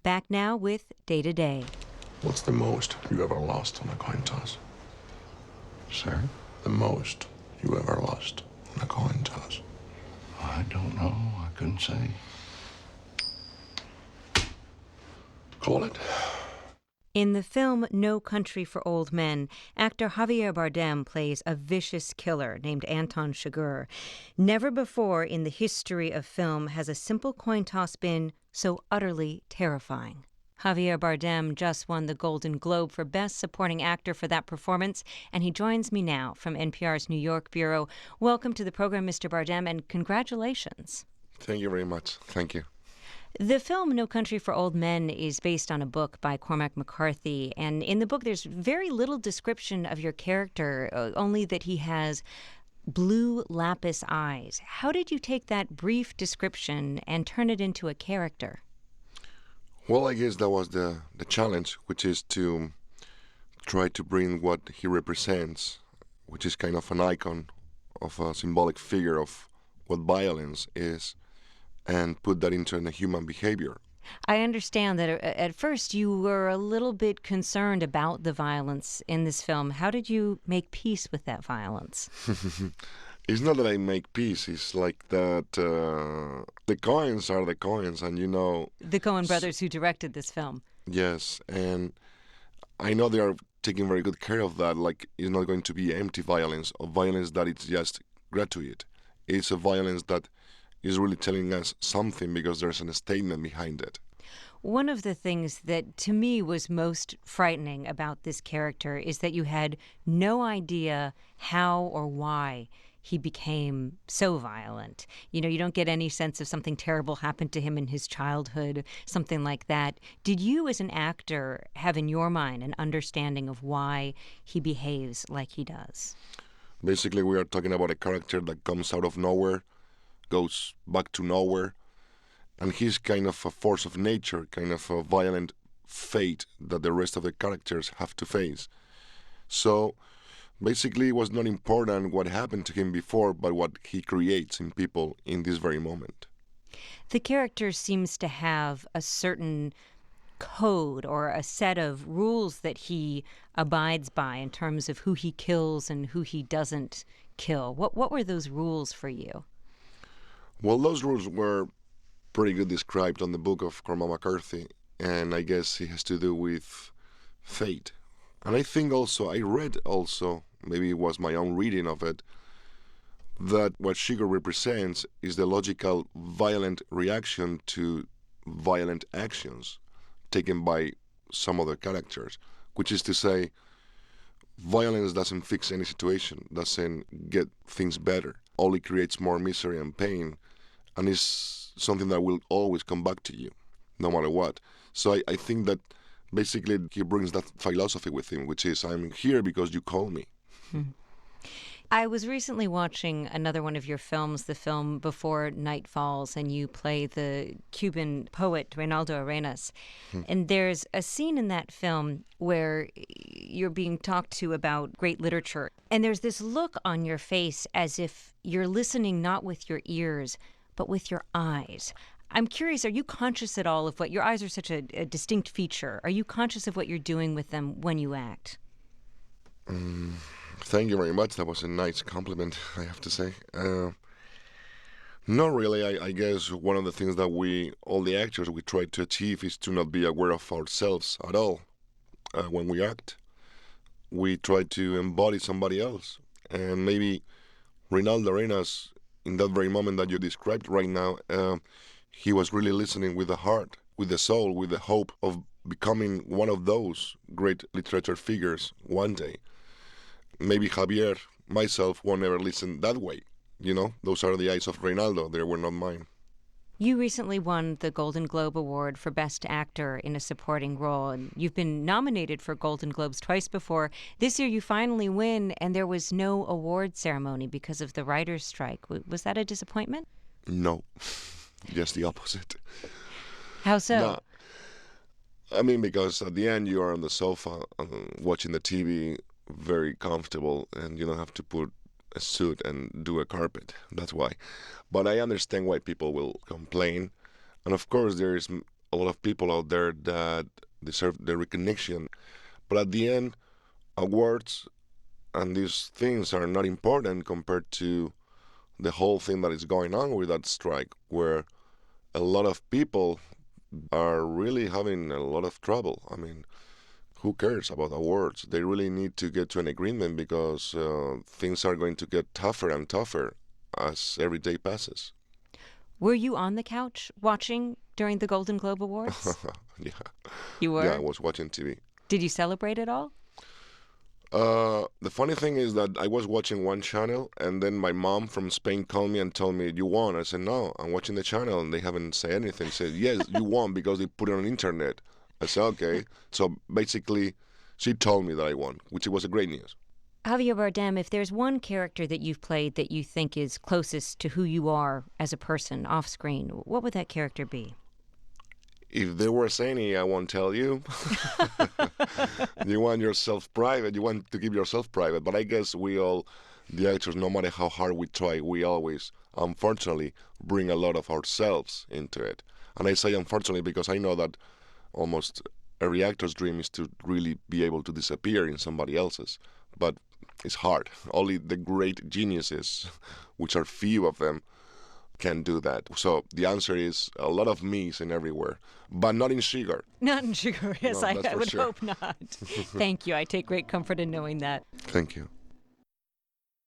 Back now with Day to Day. What's the most you ever lost on a coin toss? Sir? The most you ever lost on a coin toss? I don't know. I couldn't say. Call it. In the film No Country for Old Men, actor Javier Bardem plays a vicious killer named Anton Chigurh. Never before in the history of film has a simple coin toss been so utterly terrifying. Javier Bardem just won the Golden Globe for Best Supporting Actor for that performance, and he joins me now from NPR's New York bureau. Welcome to the program, Mr. Bardem, and congratulations. Thank you very much. Thank you. The film No Country for Old Men is based on a book by Cormac McCarthy, and in the book there's very little description of your character, only that he has blue lapis eyes. How did you take that brief description and turn it into a character? Well, I guess that was the challenge, which is to try to bring what he represents, which is kind of an icon of a symbolic figure of what violence is, and put that into a human behavior. I understand that at first you were a little bit concerned about the violence in this film. How did you make peace with that violence? It's not that I make peace, it's like that the coins are the coins, and you know... The Coen brothers who directed this film. Yes, and I know they are taking very good care of that, like it's not going to be empty violence, or violence that it's just gratuitous. It's a violence that is really telling us something because there's a statement behind it. One of the things that to me was most frightening about this character is that you had no idea how or why he became so violent. You know, you don't get any sense of something terrible happened to him in his childhood, something like that. Did you as an actor have in your mind an understanding of why he behaves like he does? Basically, we are talking about a character that comes out of nowhere, goes back to nowhere, and he's kind of a force of nature, kind of a violent fate that the rest of the characters have to face. So basically it was not important what happened to him before, but what he creates in people in this very moment. The character seems to have a certain code or a set of rules that he abides by in terms of who he kills and who he doesn't kill. What were those rules for you? Well, those rules were pretty good described on the book of Cormac McCarthy, and I guess it has to do with fate. And I think also, I read also, maybe it was my own reading of it, that what Chigurh represents is the logical, violent reaction to violent actions taken by some other characters, which is to say, violence doesn't fix any situation, doesn't get things better, only creates more misery and pain, and is something that will always come back to you, no matter what. So I think that basically he brings that philosophy with him, which is, I'm here because you call me. I was recently watching another one of your films, the film Before Night Falls, and you play the Cuban poet Reinaldo Arenas. And there's a scene in that film where you're being talked to about great literature. And there's this look on your face as if you're listening not with your ears, but with your eyes. I'm curious, are you conscious at all of what your eyes are such a distinct feature? Are you conscious of what you're doing with them when you act? Thank you very much. That was a nice compliment, I have to say. Not really. I guess one of the things that all the actors, we try to achieve is to not be aware of ourselves at all when we act. We try to embody somebody else. And maybe Reinaldo Arenas, in that very moment that you described right now, he was really listening with the heart, with the soul, with the hope of becoming one of those great literature figures one day. Maybe Javier, myself, won't ever listen that way. You know, those are the eyes of Reinaldo. They were not mine. You recently won the Golden Globe Award for Best Actor in a Supporting Role, and you've been nominated for Golden Globes twice before. This year you finally win, and there was no award ceremony because of the writer's strike. Was that a disappointment? No, just the opposite. How so? No. I mean, because at the end you are on the sofa watching the TV, very comfortable, and you don't have to put a suit and do a carpet. That's why. But I understand why people will complain. And of course, there is a lot of people out there that deserve the recognition. But at the end, awards and these things are not important compared to the whole thing that is going on with that strike, where a lot of people are really having a lot of trouble. I mean, who cares about awards? They really need to get to an agreement because things are going to get tougher and tougher as every day passes. Were you on the couch watching during the Golden Globe Awards? Yeah, You yeah, I were? was watching TV. Did you celebrate at all? The funny thing is that I was watching one channel, and then my mom from Spain called me and told me, "You won." I said, "No, I'm watching the channel," and they haven't said anything. Said, "Yes, you won because they put it on internet." I said, "Okay." So basically, she told me that I won, which was a great news. Javier Bardem, if there's one character that you've played that you think is closest to who you are as a person off screen, what would that character be? If there was any, I won't tell you. You want yourself private. You want to keep yourself private. But I guess we all, the actors, no matter how hard we try, we always, unfortunately, bring a lot of ourselves into it. And I say unfortunately because I know that almost every actor's dream is to really be able to disappear in somebody else's. But it's hard. Only the great geniuses, which are few of them, can do that. So the answer is a lot of me's in everywhere, but not in sugar. Not in sugar, yes, No, I that's for would sure. hope not. Thank you. I take great comfort in knowing that. Thank you.